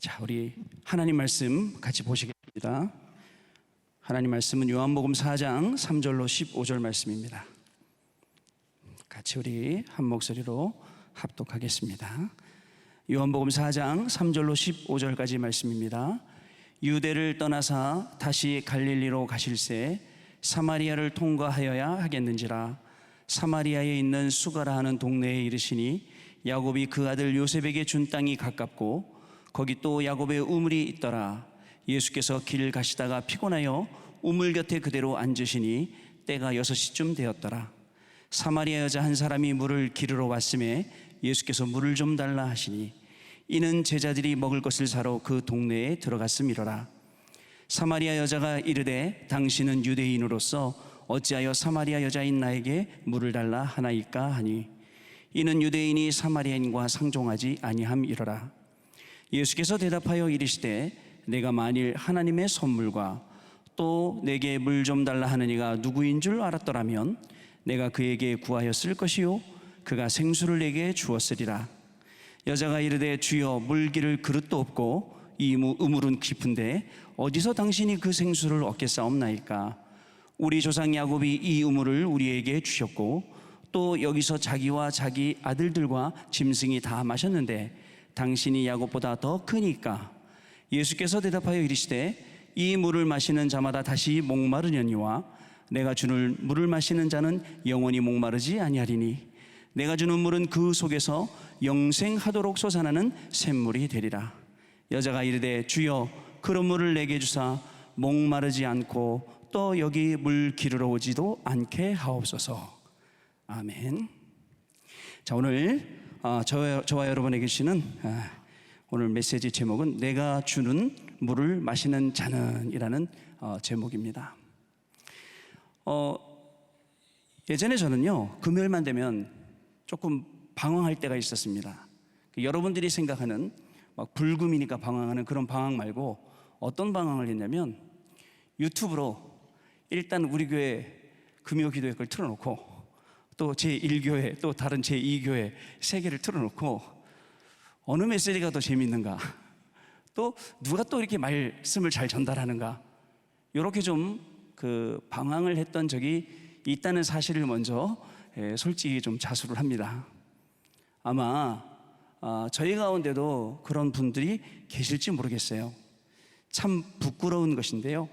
자, 우리 하나님 말씀 같이 보시겠습니다. 하나님 말씀은 요한복음 4장 3절로 15절 말씀입니다. 같이 우리 한 목소리로 합독하겠습니다. 요한복음 4장 3절로 15절까지 말씀입니다. 유대를 떠나사 다시 갈릴리로 가실새 사마리아를 통과하여야 하겠는지라. 사마리아에 있는 수가라 하는 동네에 이르시니 야곱이 그 아들 요셉에게 준 땅이 가깝고 거기 또 야곱의 우물이 있더라. 예수께서 길 가시다가 피곤하여 우물 곁에 그대로 앉으시니 때가 6시쯤 되었더라. 사마리아 여자 한 사람이 물을 기르러 왔음에 예수께서 물을 좀 달라 하시니 이는 제자들이 먹을 것을 사러 그 동네에 들어갔음이로라. 사마리아 여자가 이르되 당신은 유대인으로서 어찌하여 사마리아 여자인 나에게 물을 달라 하나이까 하니 이는 유대인이 사마리아인과 상종하지 아니함이로라. 예수께서 대답하여 이르시되 내가 만일 하나님의 선물과 또 내게 물 좀 달라 하느니가 누구인 줄 알았더라면 내가 그에게 구하였을 것이요 그가 생수를 내게 주었으리라. 여자가 이르되 주여 물 기를 그릇도 없고 이 우물은 깊은데 어디서 당신이 그 생수를 얻겠사옵나이까. 우리 조상 야곱이 이 우물을 우리에게 주셨고 또 여기서 자기와 자기 아들들과 짐승이 다 마셨는데 당신이 야곱보다 더 크니까. 예수께서 대답하여 이르시되 이 물을 마시는 자마다 다시 목마르려니와 내가 주는 물을 마시는 자는 영원히 목마르지 아니하리니 내가 주는 물은 그 속에서 영생하도록 솟아나는 샘물이 되리라. 여자가 이르되 주여 그런 물을 내게 주사 목마르지 않고 또 여기 물 기르러 오지도 않게 하옵소서. 아멘. 자, 오늘 저와 여러분에게 주시는 오늘 메시지 제목은 내가 주는 물을 마시는 자는 이라는 제목입니다. 예전에 저는요 금요일만 되면 조금 방황할 때가 있었습니다. 여러분들이 생각하는 막 불금이니까 방황하는 그런 방황 말고 어떤 방황을 했냐면 유튜브로 일단 우리 교회 금요 기도회 걸 틀어놓고 또 제1교회 또 다른 제2교회 세 개를 틀어놓고 어느 메시지가 더 재밌는가, 또 누가 또 이렇게 말씀을 잘 전달하는가, 이렇게 좀 그 방황을 했던 적이 있다는 사실을 먼저 솔직히 좀 자수를 합니다. 아마 저희 가운데도 그런 분들이 계실지 모르겠어요. 참 부끄러운 것인데요,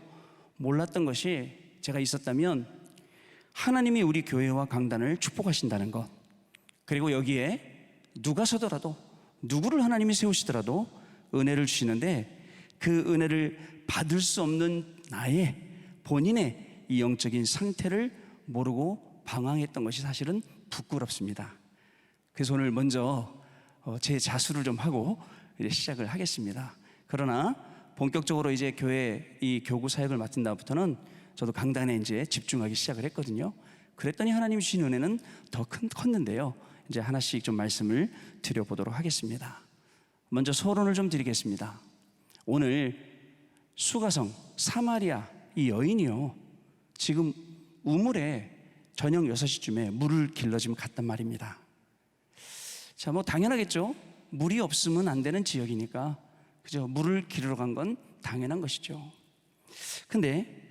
몰랐던 것이 제가 있었다면 하나님이 우리 교회와 강단을 축복하신다는 것, 그리고 여기에 누가 서더라도 누구를 하나님이 세우시더라도 은혜를 주시는데 그 은혜를 받을 수 없는 나의 본인의 이 영적인 상태를 모르고 방황했던 것이 사실은 부끄럽습니다. 그래서 오늘 먼저 제 자수를 좀 하고 이제 시작을 하겠습니다. 그러나 본격적으로 이제 교회 이 교구 사역을 맡은 다음부터는 저도 강단에 이제 집중하기 시작을 했거든요. 그랬더니 하나님 주신 은혜는 더 컸는데요. 이제 하나씩 좀 말씀을 드려보도록 하겠습니다. 먼저 서론을 좀 드리겠습니다. 오늘 수가성 사마리아 이 여인이요, 지금 우물에 저녁 6시쯤에 물을 길러 지금 갔단 말입니다. 자, 뭐 당연하겠죠. 물이 없으면 안 되는 지역이니까 그죠. 물을 기르러 간 건 당연한 것이죠. 근데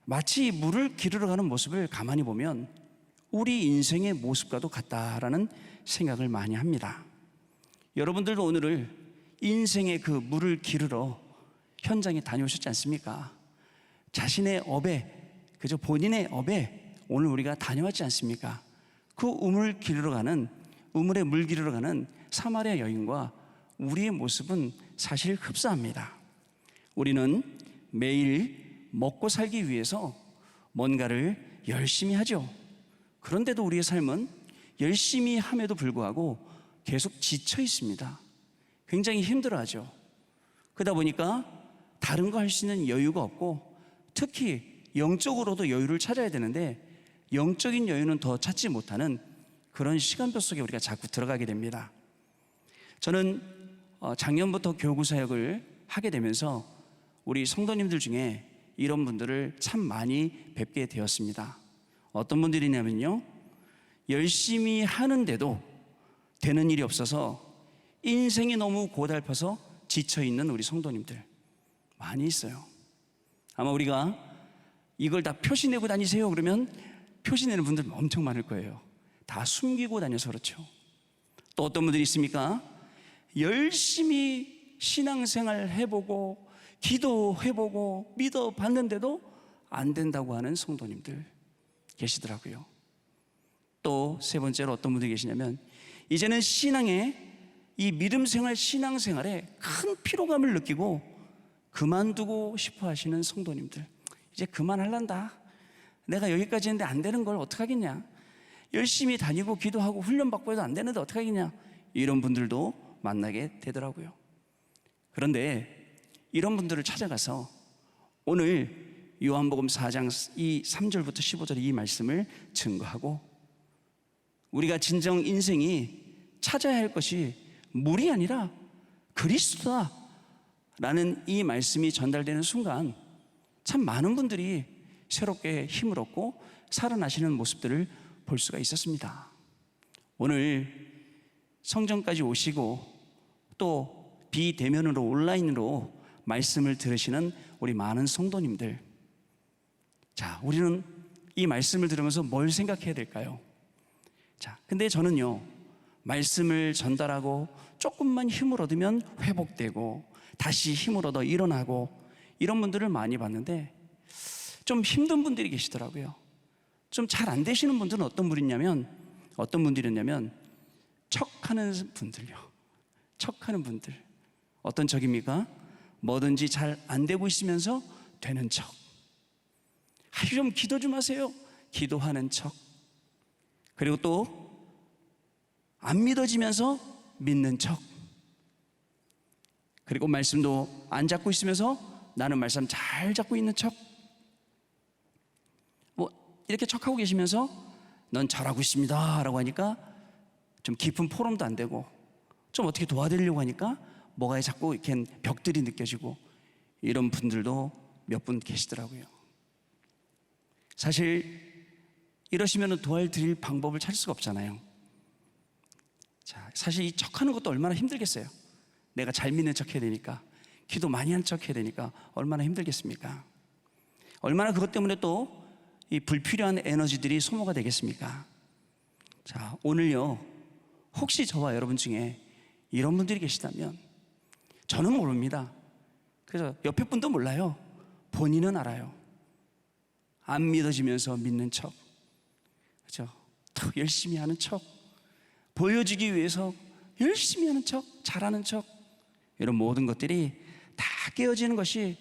마치 물을 기르러 가는 모습을 가만히 보면 우리 인생의 모습과도 같다라는 생각을 많이 합니다. 여러분들도 오늘을 인생의 그 물을 기르러 현장에 다녀오셨지 않습니까? 자신의 업에, 그저 본인의 업에 오늘 우리가 다녀왔지 않습니까? 그 우물 기르러 가는, 우물에 물 기르러 가는 사마리아 여인과 우리의 모습은 사실 흡사합니다. 우리는 매일 먹고 살기 위해서 뭔가를 열심히 하죠. 그런데도 우리의 삶은 열심히 함에도 불구하고 계속 지쳐 있습니다. 굉장히 힘들어하죠. 그러다 보니까 다른 거 할 수 있는 여유가 없고, 특히 영적으로도 여유를 찾아야 되는데 영적인 여유는 더 찾지 못하는 그런 시간표 속에 우리가 자꾸 들어가게 됩니다. 저는 작년부터 교구 사역을 하게 되면서 우리 성도님들 중에 이런 분들을 참 많이 뵙게 되었습니다. 어떤 분들이냐면요, 열심히 하는데도 되는 일이 없어서 인생이 너무 고달파서 지쳐있는 우리 성도님들 많이 있어요. 아마 우리가 이걸 다 표시내고 다니세요 그러면 표시내는 분들 엄청 많을 거예요. 다 숨기고 다녀서 그렇죠. 또 어떤 분들이 있습니까? 열심히 신앙생활 해보고 기도해보고 믿어봤는데도 안 된다고 하는 성도님들 계시더라고요. 또 세 번째로 어떤 분들이 계시냐면 이제는 이 믿음생활 신앙생활에 큰 피로감을 느끼고 그만두고 싶어 하시는 성도님들. 이제 그만할란다. 내가 여기까지 했는데 안 되는 걸 어떡하겠냐. 열심히 다니고 기도하고 훈련받고 해도 안 되는데 어떡하겠냐. 이런 분들도 만나게 되더라고요. 그런데 이런 분들을 찾아가서 오늘 요한복음 4장 3절부터 15절의 이 말씀을 증거하고 우리가 진정 인생이 찾아야 할 것이 물이 아니라 그리스도다 라는 이 말씀이 전달되는 순간 참 많은 분들이 새롭게 힘을 얻고 살아나시는 모습들을 볼 수가 있었습니다. 오늘 성전까지 오시고 또 비대면으로 온라인으로 말씀을 들으시는 우리 많은 성도님들, 자, 우리는 이 말씀을 들으면서 뭘 생각해야 될까요? 자, 근데 저는요, 말씀을 전달하고 조금만 힘을 얻으면 회복되고 다시 힘을 얻어 일어나고 이런 분들을 많이 봤는데 좀 힘든 분들이 계시더라고요. 좀 잘 안 되시는 분들은 어떤 분들이었냐면 척하는 분들요. 척하는 분들. 어떤 척입니까? 뭐든지 잘 안 되고 있으면서 되는 척. 좀 기도 좀 하세요. 기도하는 척. 그리고 또 안 믿어지면서 믿는 척. 그리고 말씀도 안 잡고 있으면서 나는 말씀 잘 잡고 있는 척. 뭐 이렇게 척하고 계시면서 넌 잘하고 있습니다 라고 하니까 좀 깊은 포럼도 안 되고 좀 어떻게 도와드리려고 하니까 뭐가 자꾸 이렇게 벽들이 느껴지고 이런 분들도 몇 분 계시더라고요. 사실 이러시면 도와드릴 방법을 찾을 수가 없잖아요. 자, 사실 이 척하는 것도 얼마나 힘들겠어요. 내가 잘 믿는 척 해야 되니까, 기도 많이 하는 척 해야 되니까 얼마나 힘들겠습니까? 얼마나 그것 때문에 또 이 불필요한 에너지들이 소모가 되겠습니까? 자, 오늘요, 혹시 저와 여러분 중에 이런 분들이 계시다면 저는 모릅니다. 그래서 옆에 분도 몰라요. 본인은 알아요. 안 믿어지면서 믿는 척, 그렇죠? 더 열심히 하는 척, 보여주기 위해서 열심히 하는 척, 잘하는 척, 이런 모든 것들이 다 깨어지는 것이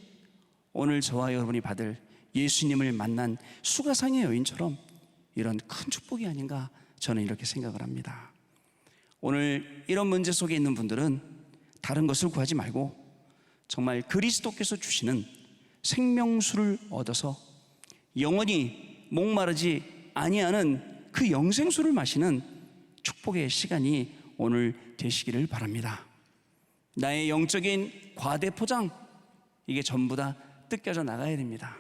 오늘 저와 여러분이 받을 예수님을 만난 수가상의 여인처럼 이런 큰 축복이 아닌가 저는 이렇게 생각을 합니다. 오늘 이런 문제 속에 있는 분들은 다른 것을 구하지 말고 정말 그리스도께서 주시는 생명수를 얻어서 영원히 목마르지 아니하는 그 영생수를 마시는 축복의 시간이 오늘 되시기를 바랍니다. 나의 영적인 과대포장, 이게 전부 다 뜯겨져 나가야 됩니다.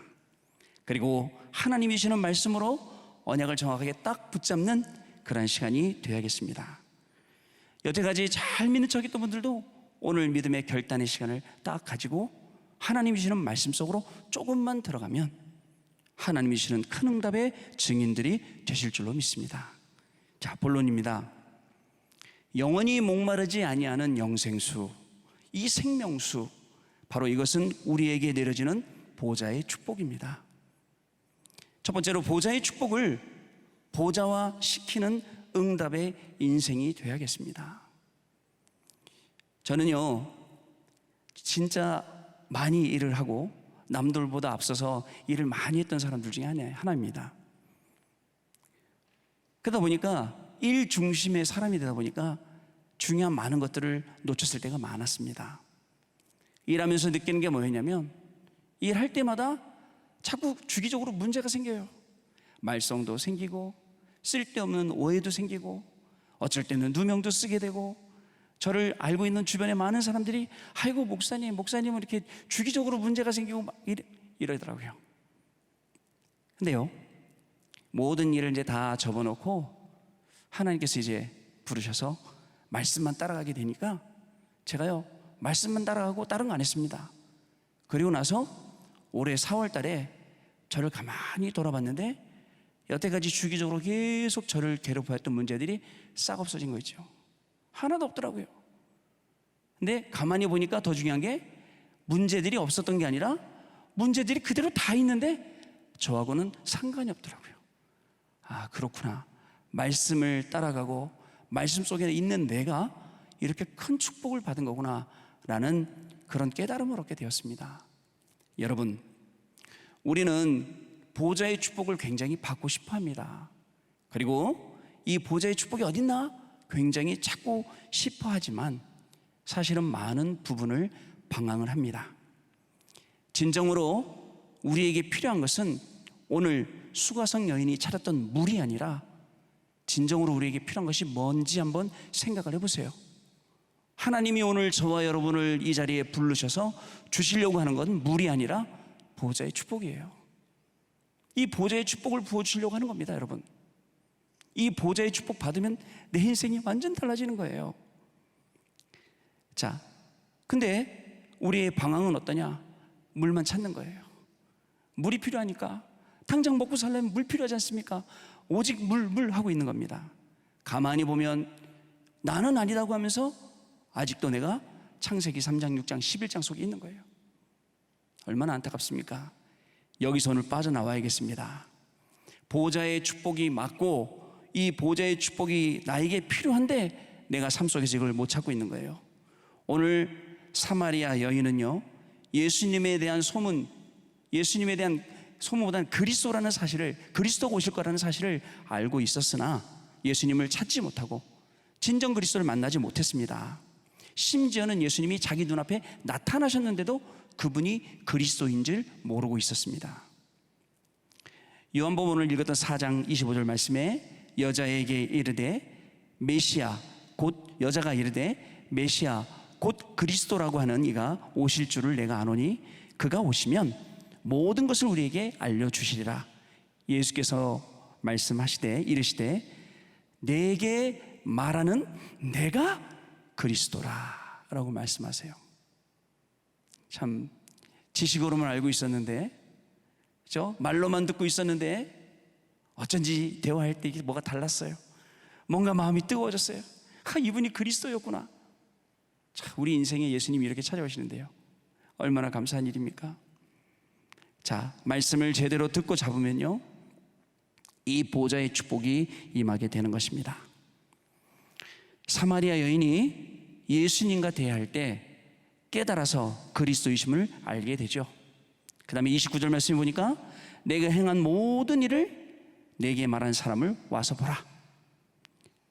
그리고 하나님이 주시는 말씀으로 언약을 정확하게 딱 붙잡는 그런 시간이 되어야겠습니다. 여태까지 잘 믿는 척 했던 분들도 오늘 믿음의 결단의 시간을 딱 가지고 하나님이 주시는 말씀 속으로 조금만 들어가면 하나님이 주시는 큰 응답의 증인들이 되실 줄로 믿습니다. 자, 본론입니다. 영원히 목마르지 아니하는 영생수, 이 생명수, 바로 이것은 우리에게 내려지는 보좌의 축복입니다. 첫 번째로 보좌의 축복을 보좌화시키는 응답의 인생이 되어야겠습니다. 저는요, 진짜 많이 일을 하고 남들보다 앞서서 일을 많이 했던 사람들 중에 하나입니다. 그러다 보니까 일 중심의 사람이 되다 보니까 중요한 많은 것들을 놓쳤을 때가 많았습니다. 일하면서 느끼는 게 뭐였냐면 일할 때마다 자꾸 주기적으로 문제가 생겨요. 말썽도 생기고 쓸데없는 오해도 생기고 어쩔 때는 누명도 쓰게 되고 저를 알고 있는 주변의 많은 사람들이 아이고 목사님은 이렇게 주기적으로 문제가 생기고 막 이러더라고요. 근데요, 모든 일을 이제 다 접어놓고 하나님께서 이제 부르셔서 말씀만 따라가게 되니까 제가요 말씀만 따라가고 다른 거 안 했습니다. 그리고 나서 올해 4월 달에 저를 가만히 돌아봤는데 여태까지 주기적으로 계속 저를 괴롭혀했던 문제들이 싹 없어진 거 있죠. 하나도 없더라고요. 근데 가만히 보니까 더 중요한 게 문제들이 없었던 게 아니라 문제들이 그대로 다 있는데 저하고는 상관이 없더라고요. 아, 그렇구나. 말씀을 따라가고 말씀 속에 있는 내가 이렇게 큰 축복을 받은 거구나 라는 그런 깨달음을 얻게 되었습니다. 여러분, 우리는 보좌의 축복을 굉장히 받고 싶어 합니다. 그리고 이 보좌의 축복이 어딨나 굉장히 찾고 싶어 하지만 사실은 많은 부분을 방황을 합니다. 진정으로 우리에게 필요한 것은 오늘 수가성 여인이 찾았던 물이 아니라 진정으로 우리에게 필요한 것이 뭔지 한번 생각을 해보세요. 하나님이 오늘 저와 여러분을 이 자리에 부르셔서 주시려고 하는 건 물이 아니라 보좌의 축복이에요. 이 보좌의 축복을 부어주시려고 하는 겁니다, 여러분. 이 보좌의 축복 받으면 내 인생이 완전 달라지는 거예요. 자, 근데 우리의 방황은 어떠냐? 물만 찾는 거예요. 물이 필요하니까 당장 먹고 살려면 물 필요하지 않습니까? 오직 물 하고 있는 겁니다. 가만히 보면 나는 아니라고 하면서 아직도 내가 창세기 3장, 6장, 11장 속에 있는 거예요. 얼마나 안타깝습니까? 여기서 오늘 빠져나와야겠습니다. 보좌의 축복이 맞고 이 보좌의 축복이 나에게 필요한데 내가 삶 속에서 이걸 못 찾고 있는 거예요. 오늘 사마리아 여인은요, 예수님에 대한 소문, 예수님에 대한 소문보다는 그리스도라는 사실을, 그리스도가 오실 거라는 사실을 알고 있었으나 예수님을 찾지 못하고 진정 그리스도를 만나지 못했습니다. 심지어는 예수님이 자기 눈앞에 나타나셨는데도 그분이 그리스도인 줄 모르고 있었습니다. 요한복음을 읽었던 4장 25절 말씀에 여자에게 이르되 메시아, 곧 여자가 이르되 메시아 곧 그리스도라고 하는 이가 오실 줄을 내가 아노니 그가 오시면 모든 것을 우리에게 알려주시리라. 예수께서 말씀하시되 이르시되 내게 말하는 내가 그리스도라 라고 말씀하세요. 참 지식으로만 알고 있었는데, 그렇죠? 말로만 듣고 있었는데 어쩐지 대화할 때 이게 뭐가 달랐어요. 뭔가 마음이 뜨거워졌어요. 아, 이분이 그리스도였구나. 자, 우리 인생에 예수님이 이렇게 찾아오시는데요, 얼마나 감사한 일입니까? 자, 말씀을 제대로 듣고 잡으면요, 이 보좌의 축복이 임하게 되는 것입니다. 사마리아 여인이 예수님과 대화할 때 깨달아서 그리스도이심을 알게 되죠. 그 다음에 29절 말씀을 보니까 내가 행한 모든 일을 내게 말한 사람을 와서 보라.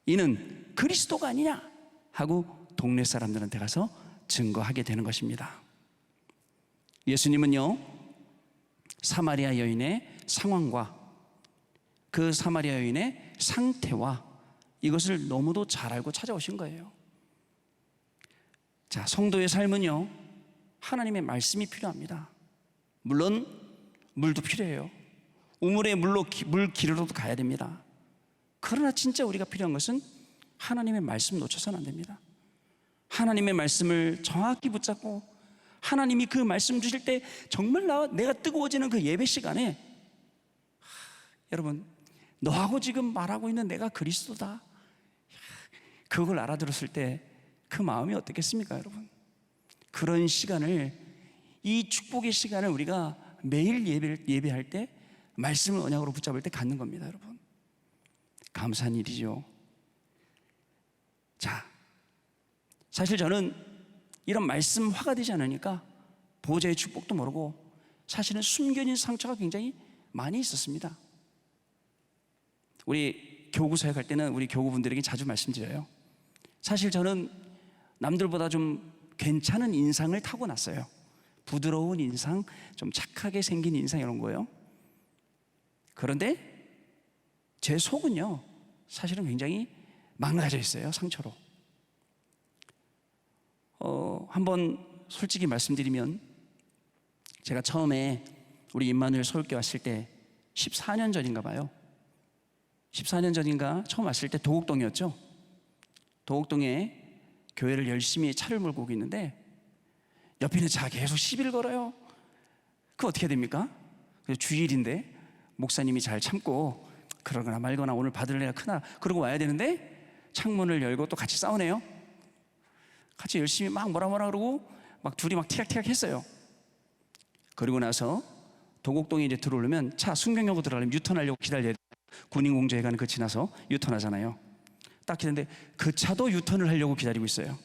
이는 그리스도가 아니냐 하고 동네 사람들한테 가서 증거하게 되는 것입니다. 예수님은요, 사마리아 여인의 상황과 그 사마리아 여인의 상태와 이것을 너무도 잘 알고 찾아오신 거예요. 자, 성도의 삶은요, 하나님의 말씀이 필요합니다. 물론 물도 필요해요. 우물에 물 기르러도 가야 됩니다. 그러나 진짜 우리가 필요한 것은 하나님의 말씀 놓쳐서는 안 됩니다. 하나님의 말씀을 정확히 붙잡고 하나님이 그 말씀 주실 때 정말 내가 뜨거워지는 그 예배 시간에 여러분, 너하고 지금 말하고 있는 내가 그리스도다, 그걸 알아들었을 때 그 마음이 어떻겠습니까, 여러분? 그런 시간을, 이 축복의 시간을 우리가 매일 예배할 때 말씀을 언약으로 붙잡을 때 갖는 겁니다, 여러분. 감사한 일이죠. 자, 사실 저는 이런 말씀화가 되지 않으니까 보좌의 축복도 모르고 사실은 숨겨진 상처가 굉장히 많이 있었습니다. 우리 교구 사역할 때는 우리 교구분들에게 자주 말씀드려요. 사실 저는 남들보다 좀 괜찮은 인상을 타고났어요. 부드러운 인상, 좀 착하게 생긴 인상, 이런 거요. 그런데 제 속은요, 사실은 굉장히 망가져 있어요, 상처로. 한번 솔직히 말씀드리면 제가 처음에 우리 임마누엘 서울교회 왔을 때 14년 전인가 봐요. 14년 전인가 처음 왔을 때 도곡동이었죠. 도곡동에 교회를 열심히 차를 몰고 오고 있는데 옆에 있는 자 계속 시비를 걸어요. 그거 어떻게 됩니까? 주일인데 목사님이 잘 참고 그러거나 말거나 오늘 받을 일이 크나 그러고 와야 되는데 창문을 열고 또 같이 싸우네요. 같이 열심히 막 뭐라 그러고 막 둘이 막 티격태격 했어요. 그리고 나서 도곡동에 이제 들어오려면 차 숙명여고 들어가려면 유턴하려고 기다려야 돼요. 군인공제회관 그 지나서 유턴하잖아요. 딱 했는데 그 차도 유턴을 하려고 기다리고 있어요.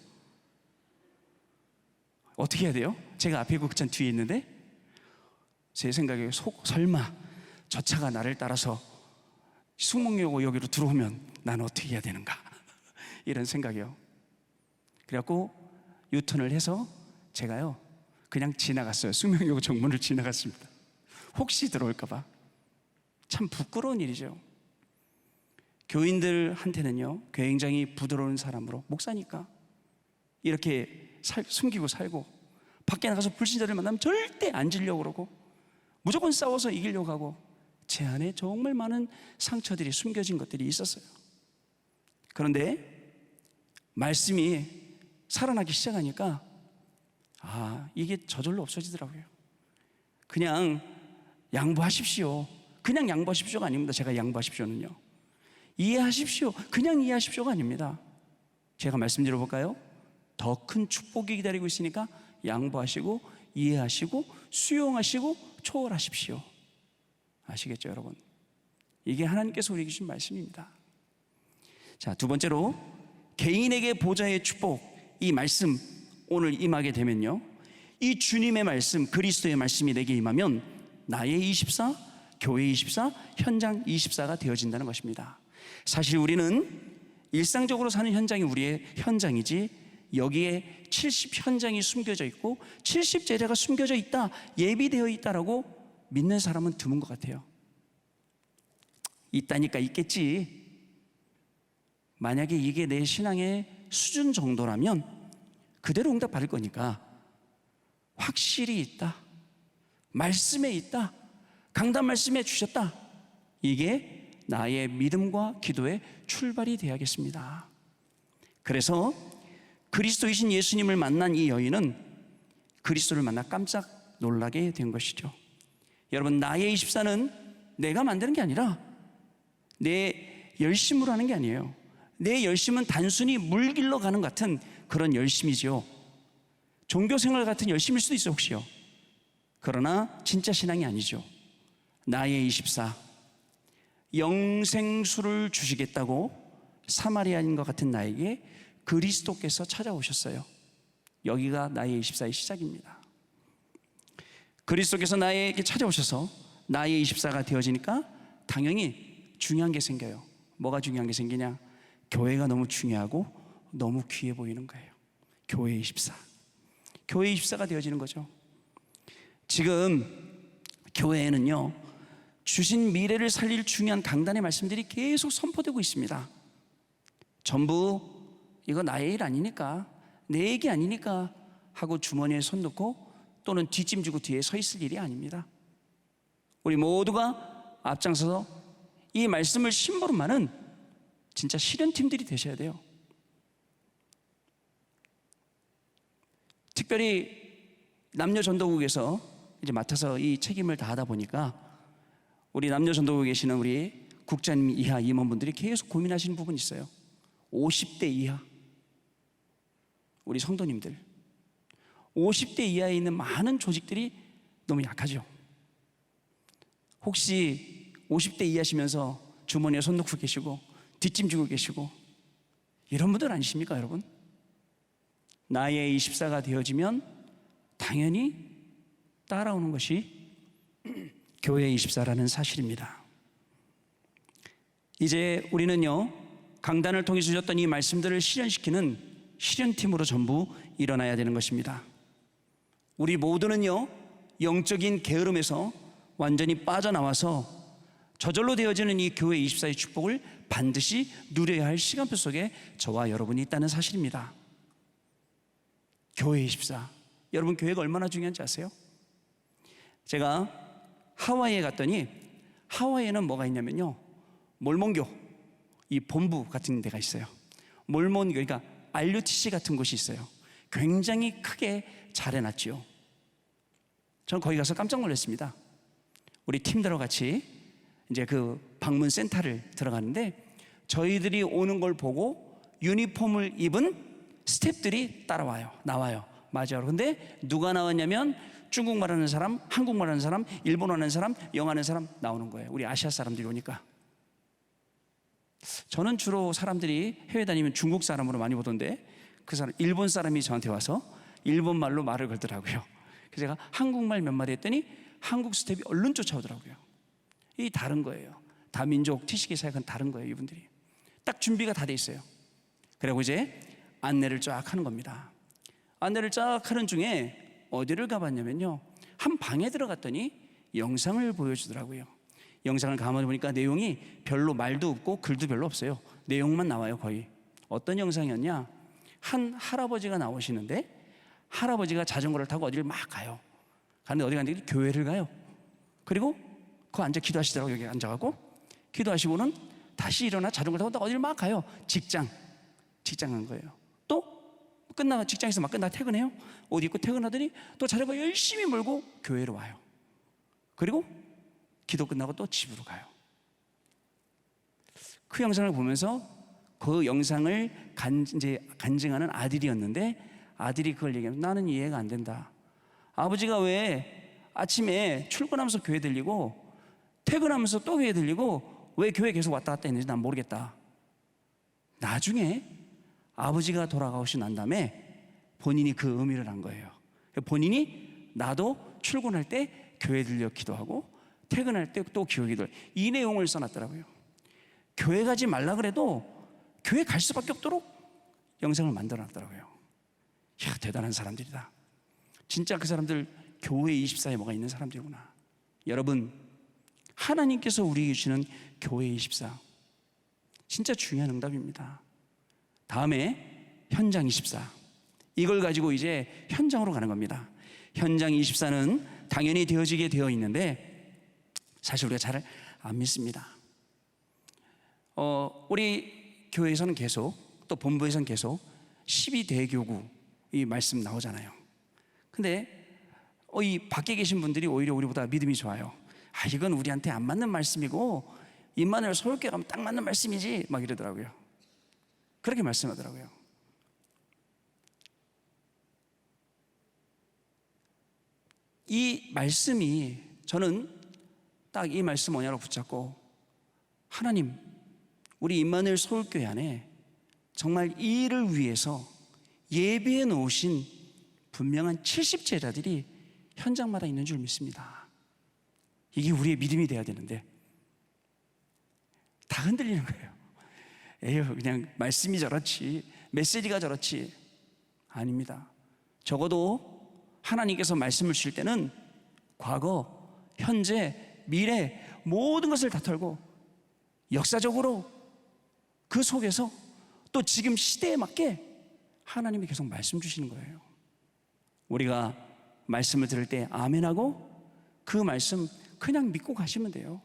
어떻게 해야 돼요? 제가 앞에 있고 그 차는 뒤에 있는데 제 생각에 설마 저 차가 나를 따라서 숙명여고 여기로 들어오면 난 어떻게 해야 되는가 이런 생각이요. 그래갖고 유턴을 해서 제가요 그냥 지나갔어요. 숙명여고 정문을 지나갔습니다. 혹시 들어올까봐. 참 부끄러운 일이죠. 교인들한테는요 굉장히 부드러운 사람으로 목사니까 이렇게 숨기고 살고 밖에 나가서 불신자들 만나면 절대 안 지려고 그러고 무조건 싸워서 이기려고 하고 제 안에 정말 많은 상처들이 숨겨진 것들이 있었어요. 그런데 말씀이 살아나기 시작하니까 이게 저절로 없어지더라고요. 그냥 양보하십시오. 그냥 양보하십시오가 아닙니다. 제가 양보하십시오는요. 이해하십시오. 그냥 이해하십시오가 아닙니다. 제가 말씀드려볼까요? 더 큰 축복이 기다리고 있으니까 양보하시고 이해하시고 수용하시고 초월하십시오. 아시겠죠, 여러분? 이게 하나님께서 우리에게 주신 말씀입니다. 자, 두 번째로 개인에게 보좌의 축복, 이 말씀 오늘 임하게 되면요, 이 주님의 말씀, 그리스도의 말씀이 내게 임하면 나의 24, 교회 24, 현장 24가 되어진다는 것입니다. 사실 우리는 일상적으로 사는 현장이 우리의 현장이지 여기에 70 현장이 숨겨져 있고 70 제자가 숨겨져 있다, 예비되어 있다라고 믿는 사람은 드문 것 같아요. 있다니까 있겠지. 만약에 이게 내 신앙의 수준 정도라면 그대로 응답 받을 거니까 확실히 있다, 말씀에 있다, 강단 말씀에 주셨다, 이게 나의 믿음과 기도의 출발이 되어야겠습니다. 그래서 그리스도이신 예수님을 만난 이 여인은 그리스도를 만나 깜짝 놀라게 된 것이죠. 여러분, 나의 24는 내가 만드는 게 아니라 내 열심으로 하는 게 아니에요. 내 열심은 단순히 물길러 가는 같은 그런 열심이죠. 종교생활 같은 열심일 수도 있어요, 혹시요. 그러나 진짜 신앙이 아니죠. 나의 24, 영생수를 주시겠다고 사마리아인 것 같은 나에게 그리스도께서 찾아오셨어요. 여기가 나의 24의 시작입니다. 그리스도께서 나에게 찾아오셔서 나의 24가 되어지니까 당연히 중요한 게 생겨요. 뭐가 중요한 게 생기냐? 교회가 너무 중요하고 너무 귀해 보이는 거예요. 교회 24, 교회 24가 되어지는 거죠. 지금 교회에는요 주신 미래를 살릴 중요한 강단의 말씀들이 계속 선포되고 있습니다. 전부 이거 나의 일 아니니까, 내 얘기 아니니까 하고 주머니에 손 넣고 또는 뒷짐지고 뒤에 서 있을 일이 아닙니다. 우리 모두가 앞장서서 이 말씀을 심부름하는 진짜 실현팀들이 되셔야 돼요. 특별히 남녀전도국에서 이제 맡아서 이 책임을 다하다 보니까 우리 남녀전도국에 계시는 우리 국장님 이하 임원분들이 계속 고민하시는 부분이 있어요. 50대 이하 우리 성도님들, 50대 이하에 있는 많은 조직들이 너무 약하죠. 혹시 50대 이하시면서 주머니에 손 넣고 계시고 뒷짐 지고 계시고 이런 분들 아니십니까, 여러분? 나의 24가 되어지면 당연히 따라오는 것이 교회 24라는 사실입니다. 이제 우리는요 강단을 통해 주셨던 이 말씀들을 실현시키는 실현팀으로 전부 일어나야 되는 것입니다. 우리 모두는요 영적인 게으름에서 완전히 빠져나와서 저절로 되어지는 이 교회 24의 축복을 반드시 누려야 할 시간표 속에 저와 여러분이 있다는 사실입니다. 교회 24, 여러분 교회가 얼마나 중요한지 아세요? 제가 하와이에 갔더니 하와이에는 뭐가 있냐면요 몰몬교, 이 본부 같은 데가 있어요. 몰몬교, 그러니까 RUTC 같은 곳이 있어요. 굉장히 크게 잘 해놨지요. 저는 거기 가서 깜짝 놀랐습니다. 우리 팀들과 같이 이제 그 방문 센터를 들어가는데 저희들이 오는 걸 보고 유니폼을 입은 스태프들이 따라와요. 나와요. 맞아요. 근데 누가 나왔냐면 중국말 하는 사람, 한국말 하는 사람, 일본어 하는 사람, 영어 하는 사람 나오는 거예요. 우리 아시아 사람들이 오니까. 저는 주로 사람들이 해외 다니면 중국 사람으로 많이 보던데 그 사람 일본 사람이 저한테 와서 일본말로 말을 걸더라고요. 그래서 제가 한국말 몇 마디 했더니 한국 스텝이 얼른 쫓아오더라고요. 이 다른 거예요. 다민족 티시기 사역은 다른 거예요. 이분들이 딱 준비가 다 돼 있어요. 그리고 이제 안내를 쫙 하는 겁니다. 안내를 쫙 하는 중에 어디를 가봤냐면요, 한 방에 들어갔더니 영상을 보여주더라고요. 영상을 가만히 보니까 내용이 별로 말도 없고 글도 별로 없어요. 내용만 나와요. 거의. 어떤 영상이었냐, 한 할아버지가 나오시는데 할아버지가 자전거를 타고 어디를 막 가요. 가는데 어디 가는데 교회를 가요. 그리고 그 앉아 기도하시더라고요. 여기 앉아가고 기도하시고는 다시 일어나 자전거를 타고 어디를 막 가요. 직장 간 거예요. 또 끝나고 직장에서 막 끝나 퇴근해요. 옷 입고 퇴근하더니 또 자전거 열심히 몰고 교회로 와요. 그리고 기도 끝나고 또 집으로 가요. 그 영상을 보면서 그 영상을 이제 간증하는 아들이었는데 아들이 그걸 얘기하면 나는 이해가 안 된다. 아버지가 왜 아침에 출근하면서 교회 들리고 퇴근하면서 또 교회 들리고 왜 교회 계속 왔다 갔다 했는지 난 모르겠다. 나중에 아버지가 돌아가시고 난 다음에 본인이 그 의미를 한 거예요. 본인이 나도 출근할 때 교회 들려 기도하고 퇴근할 때 또 교회 기도를, 이 내용을 써놨더라고요. 교회 가지 말라 그래도 교회 갈 수밖에 없도록 영상을 만들어놨더라고요. 이야, 대단한 사람들이다. 진짜 그 사람들 교회 24에 뭐가 있는 사람들이구나. 여러분, 하나님께서 우리에게 주시는 교회 24 진짜 중요한 응답입니다. 다음에 현장 24, 이걸 가지고 이제 현장으로 가는 겁니다. 현장 24는 당연히 되어지게 되어 있는데 사실 우리가 잘 안 믿습니다. 우리 교회에서는 계속, 또 본부에서는 계속 12대교구 이 말씀 나오잖아요. 근데 이 밖에 계신 분들이 오히려 우리보다 믿음이 좋아요. 아, 이건 우리한테 안 맞는 말씀이고 임마누엘 서울교회 가면 딱 맞는 말씀이지 막 이러더라고요. 그렇게 말씀하더라고요. 이 말씀이, 저는 딱 이 말씀 뭐냐로 붙잡고, 하나님, 우리 임마누엘 서울교회 안에 정말 이 일을 위해서 예배해 놓으신 분명한 70제자들이 현장마다 있는 줄 믿습니다. 이게 우리의 믿음이 돼야 되는데 다 흔들리는 거예요. 에휴, 그냥 말씀이 저렇지, 메시지가 저렇지. 아닙니다. 적어도 하나님께서 말씀을 주실 때는 과거, 현재, 미래 모든 것을 다 털고 역사적으로 그 속에서 또 지금 시대에 맞게 하나님이 계속 말씀 주시는 거예요. 우리가 말씀을 들을 때 아멘하고 그 말씀 그냥 믿고 가시면 돼요.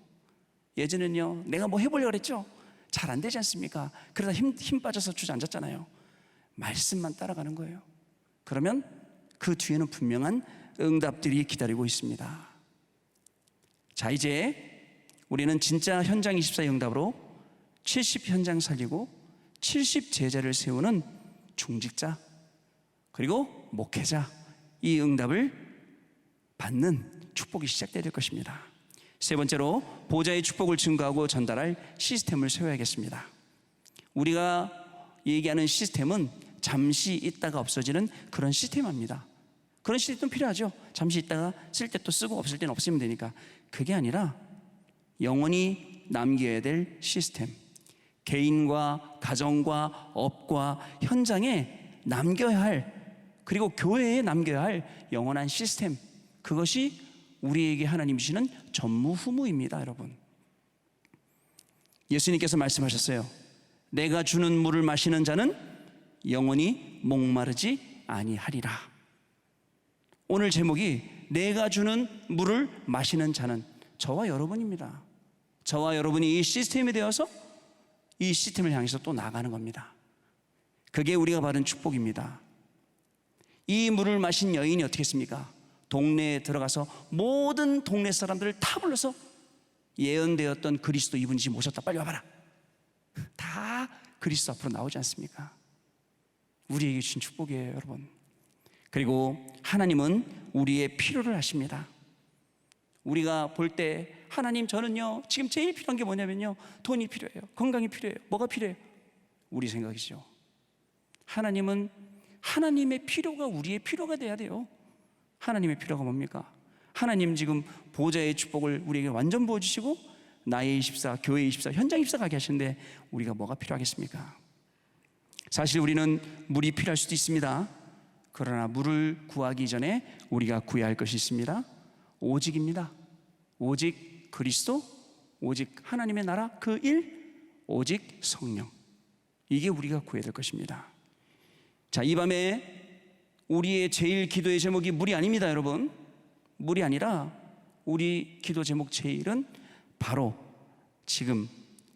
예전에는요, 내가 뭐 해보려고 그랬죠? 잘 안 되지 않습니까? 그러다 힘 빠져서 주저앉았잖아요. 말씀만 따라가는 거예요. 그러면 그 뒤에는 분명한 응답들이 기다리고 있습니다. 자, 이제 우리는 진짜 현장 24 응답으로 70 현장 살리고 70 제자를 세우는 중직자 그리고 목회자, 이 응답을 받는 축복이 시작돼야 될 것입니다. 세 번째로 보좌의 축복을 증거하고 전달할 시스템을 세워야겠습니다. 우리가 얘기하는 시스템은 잠시 있다가 없어지는 그런 시스템입니다. 그런 시스템 필요하죠. 잠시 있다가 쓸 때 또 쓰고 없을 때는 없으면 되니까. 그게 아니라 영원히 남겨야 될 시스템, 개인과 가정과 업과 현장에 남겨야 할, 그리고 교회에 남겨야 할 영원한 시스템, 그것이 우리에게 하나님 주시는 전무후무입니다. 여러분, 예수님께서 말씀하셨어요. 내가 주는 물을 마시는 자는 영원히 목마르지 아니하리라. 오늘 제목이 내가 주는 물을 마시는 자는 저와 여러분입니다. 저와 여러분이 이 시스템이 되어서 이 시스템을 향해서 또 나가는 겁니다. 그게 우리가 받은 축복입니다. 이 물을 마신 여인이 어떻게 했습니까? 동네에 들어가서 모든 동네 사람들을 다 불러서 예언되었던 그리스도 이분이 지금 오셨다, 빨리 와봐라. 다 그리스도 앞으로 나오지 않습니까? 우리에게 주신 축복이에요, 여러분. 그리고 하나님은 우리의 필요를 아십니다. 우리가 볼 때 하나님, 저는요 지금 제일 필요한 게 뭐냐면요, 돈이 필요해요, 건강이 필요해요, 뭐가 필요해요? 우리 생각이죠. 하나님은 하나님의 필요가 우리의 필요가 돼야 돼요. 하나님의 필요가 뭡니까? 하나님 지금 보좌의 축복을 우리에게 완전 부어주시고 나의 24, 교회 24, 현장 24 가게 하시는데 우리가 뭐가 필요하겠습니까? 사실 우리는 물이 필요할 수도 있습니다. 그러나 물을 구하기 전에 우리가 구해야 할 것이 있습니다. 오직입니다. 오직 그리스도, 오직 하나님의 나라, 그 일, 오직 성령. 이게 우리가 구해야 될 것입니다. 자, 이 밤에 우리의 제일 기도의 제목이 물이 아닙니다, 여러분. 물이 아니라 우리 기도 제목 제일은 바로 지금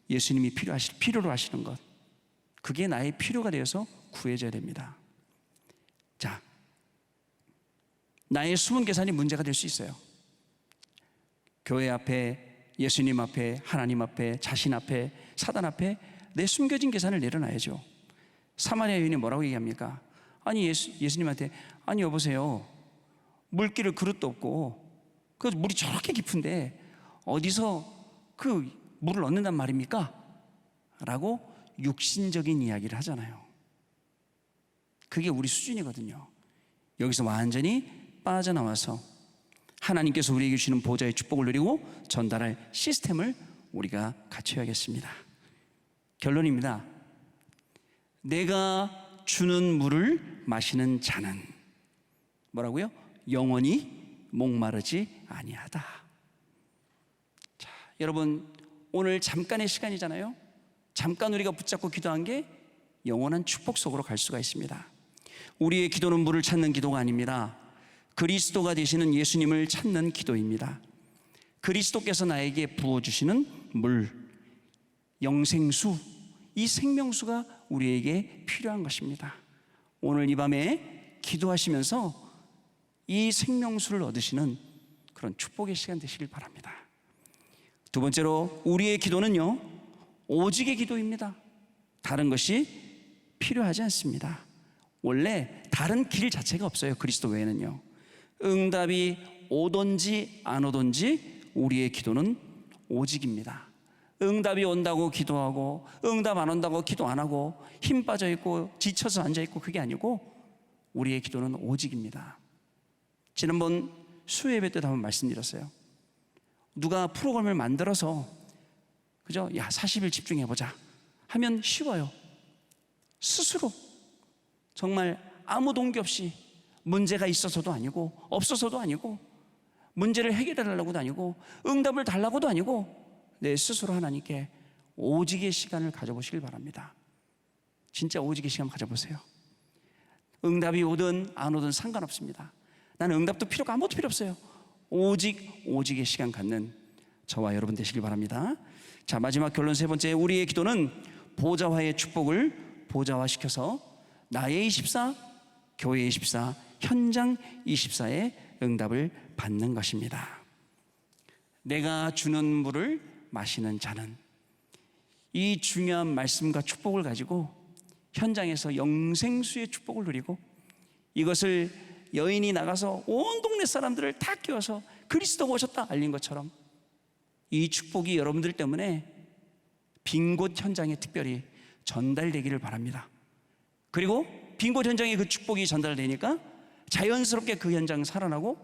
예수님이 필요로 하시는 것, 그게 나의 필요가 되어서 구해져야 됩니다. 자, 나의 숨은 계산이 문제가 될 수 있어요. 교회 앞에, 예수님 앞에, 하나님 앞에, 자신 앞에, 사단 앞에 내 숨겨진 계산을 내려놔야죠. 사마리아 여인이 뭐라고 얘기합니까? 아니 예수님한테, 아니 여보세요, 물기를 그릇도 없고 그 물이 저렇게 깊은데 어디서 그 물을 얻는단 말입니까? 라고 육신적인 이야기를 하잖아요. 그게 우리 수준이거든요. 여기서 완전히 빠져나와서 하나님께서 우리에게 주시는 보좌의 축복을 누리고 전달할 시스템을 우리가 갖춰야겠습니다. 결론입니다. 내가 주는 물을 마시는 자는 뭐라고요? 영원히 목마르지 아니하다. 자, 여러분, 오늘 잠깐의 시간이잖아요. 잠깐 우리가 붙잡고 기도한 게 영원한 축복 속으로 갈 수가 있습니다. 우리의 기도는 물을 찾는 기도가 아닙니다. 그리스도가 되시는 예수님을 찾는 기도입니다. 그리스도께서 나에게 부어주시는 물, 영생수, 이 생명수가 우리에게 필요한 것입니다. 오늘 이 밤에 기도하시면서 이 생명수를 얻으시는 그런 축복의 시간 되시길 바랍니다. 두 번째로, 우리의 기도는요, 오직의 기도입니다. 다른 것이 필요하지 않습니다. 원래 다른 길 자체가 없어요. 그리스도 외에는요. 응답이 오든지 안 오든지 우리의 기도는 오직입니다. 응답이 온다고 기도하고 응답 안 온다고 기도 안 하고 힘 빠져 있고 지쳐서 앉아 있고, 그게 아니고 우리의 기도는 오직입니다. 지난번 수요예배 때도 한번 말씀드렸어요. 누가 프로그램을 만들어서 그죠? 야, 40일 집중해보자 하면 쉬워요. 스스로 정말 아무 동기 없이, 문제가 있어서도 아니고 없어서도 아니고 문제를 해결하려고도 아니고 응답을 달라고도 아니고 내 스스로 하나님께 오직의 시간을 가져보시길 바랍니다. 진짜 오직의 시간 가져보세요. 응답이 오든 안 오든 상관없습니다. 나는 응답도 필요가 아무것도 필요 없어요. 오직의 시간 갖는 저와 여러분 되시길 바랍니다. 자, 마지막 결론 세 번째, 우리의 기도는 보좌화의 축복을 보좌화시켜서 나의 24, 교회 24, 현장 24의 응답을 받는 것입니다. 내가 주는 물을 마시는 자는, 이 중요한 말씀과 축복을 가지고 현장에서 영생수의 축복을 누리고, 이것을 여인이 나가서 온 동네 사람들을 다 깨워서 그리스도가 오셨다 알린 것처럼 이 축복이 여러분들 때문에 빈 곳 현장에 특별히 전달되기를 바랍니다. 그리고 빈 곳 현장에 그 축복이 전달되니까 자연스럽게 그 현장 살아나고,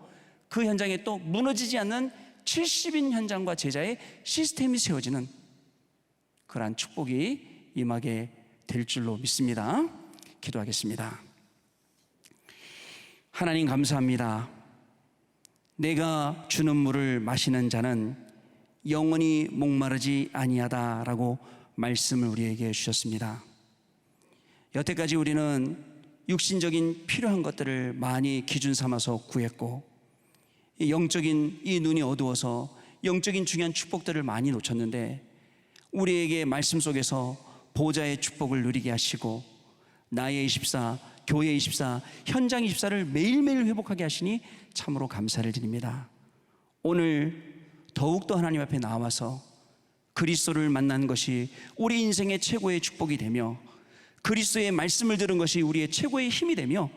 그 현장에 또 무너지지 않는 70인 현장과 제자의 시스템이 세워지는 그러한 축복이 임하게 될 줄로 믿습니다. 기도하겠습니다. 하나님 감사합니다. 내가 주는 물을 마시는 자는 영원히 목마르지 아니하다라고 말씀을 우리에게 주셨습니다. 여태까지 우리는 육신적인 필요한 것들을 많이 기준 삼아서 구했고, 영적인 이 눈이 어두워서 영적인 중요한 축복들을 많이 놓쳤는데, 우리에게 말씀 속에서 보좌의 축복을 누리게 하시고 나의 24, 교회 24, 현장 24를 매일매일 회복하게 하시니 참으로 감사를 드립니다. 오늘 더욱더 하나님 앞에 나와서 그리스도를 만난 것이 우리 인생의 최고의 축복이 되며 그리스도의 말씀을 들은 것이 우리의 최고의 힘이 되며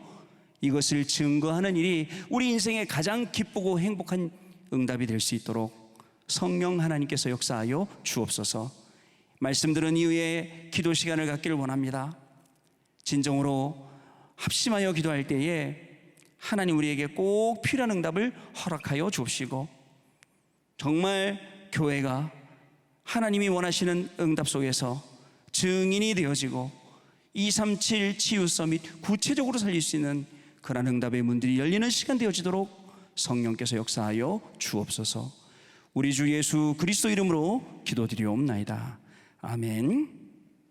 이것을 증거하는 일이 우리 인생의 가장 기쁘고 행복한 응답이 될 수 있도록 성령 하나님께서 역사하여 주옵소서. 말씀 들은 이후에 기도 시간을 갖기를 원합니다. 진정으로 합심하여 기도할 때에 하나님 우리에게 꼭 필요한 응답을 허락하여 주옵시고 정말 교회가 하나님이 원하시는 응답 속에서 증인이 되어지고 237 치유 서밋 구체적으로 살릴 수 있는 그러한 응답의 문들이 열리는 시간 되어지도록 성령께서 역사하여 주옵소서. 우리 주 예수 그리스도 이름으로 기도드리옵나이다. 아멘.